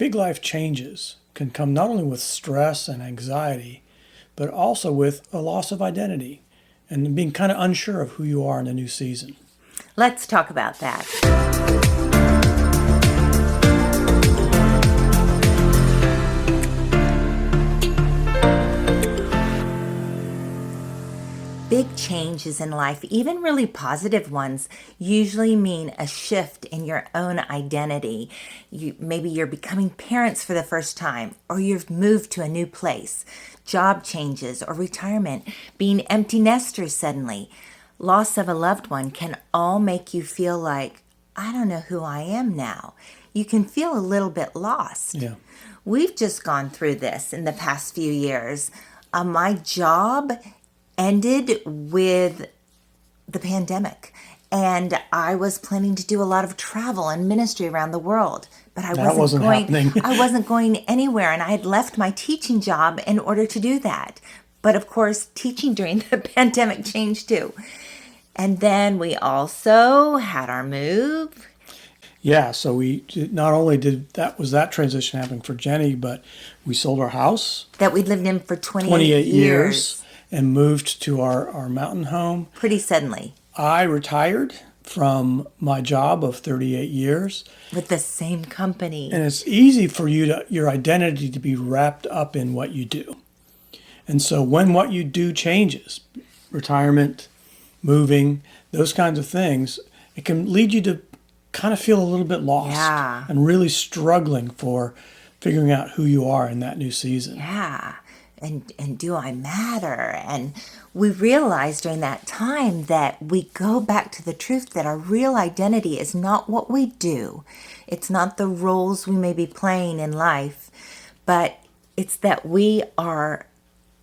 Big life changes can come not only with stress and anxiety, but also with a loss of identity and being kind of unsure of who you are in a new season. Let's talk about that. Big changes in life, even really positive ones, usually mean a shift in your own identity. Maybe you're becoming parents for the first time, or you've moved to a new place, job changes or retirement, being empty nesters suddenly. Loss of a loved one can all make you feel like, I don't know who I am now. You can feel a little bit lost. Yeah. We've just gone through this in the past few years. My job ended with the pandemic, and I was planning to do a lot of travel and ministry around the world, but I wasn't going I wasn't going anywhere, and I had left my teaching job in order to do that. But of course, teaching during the pandemic changed too. And then we also had our move. Yeah, so not only was that transition happening for Jenny, but we sold our house That we'd lived in for 28 years and moved to our mountain home. Pretty suddenly. I retired from my job of 38 years. With the same company. And it's easy for your identity to be wrapped up in what you do. And so when what you do changes, retirement, moving, those kinds of things, it can lead you to kind of feel a little bit lost. Yeah. And really struggling for figuring out who you are in that new season. Yeah. And do I matter? And we realized during that time that we go back to the truth that our real identity is not what we do. It's not the roles we may be playing in life, but it's that we are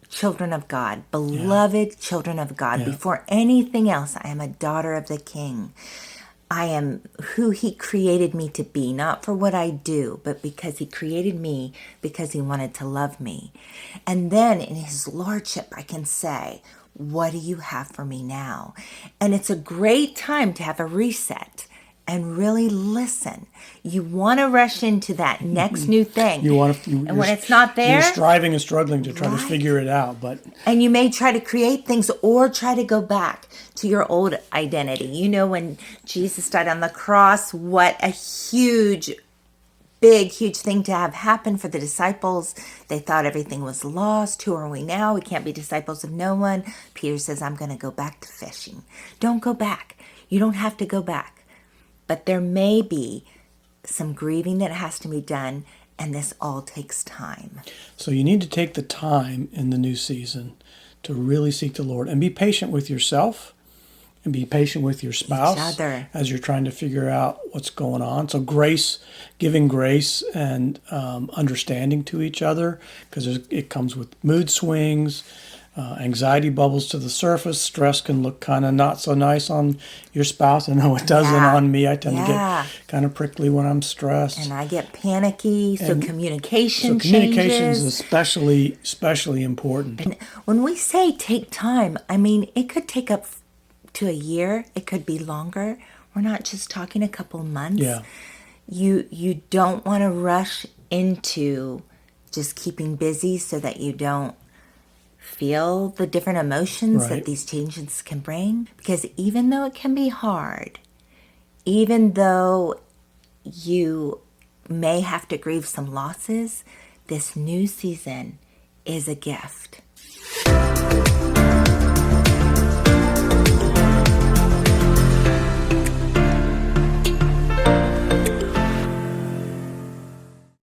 children of God, beloved children of God. Yeah. Before anything else, I am a daughter of the King. I am who he created me to be, not for what I do, but because he created me, because he wanted to love me. And then in his lordship, I can say, what do you have for me now? And it's a great time to have a reset and really listen. You want to rush into that next new thing. And when it's not there, you're striving and struggling to try to figure it out. And you may try to create things or try to go back to your old identity. You know, when Jesus died on the cross, what a huge thing to have happen for the disciples. They thought everything was lost. Who are we now? We can't be disciples of no one. Peter says, I'm going to go back to fishing. Don't go back. You don't have to go back. But there may be some grieving that has to be done, and this all takes time. So you need to take the time in the new season to really seek the Lord and be patient with yourself and be patient with your spouse as you're trying to figure out what's going on. So giving grace and understanding to each other, because it comes with mood swings. Anxiety bubbles to the surface. Stress can look kind of not so nice on your spouse. I know it doesn't on me. I tend to get kind of prickly when I'm stressed. And I get panicky, so communication is especially important. And when we say take time, I mean, it could take up to a year. It could be longer. We're not just talking a couple months. Yeah. You don't want to rush into just keeping busy so that you don't feel the different emotions that these changes can bring. Because even though it can be hard, even though you may have to grieve some losses, this new season is a gift.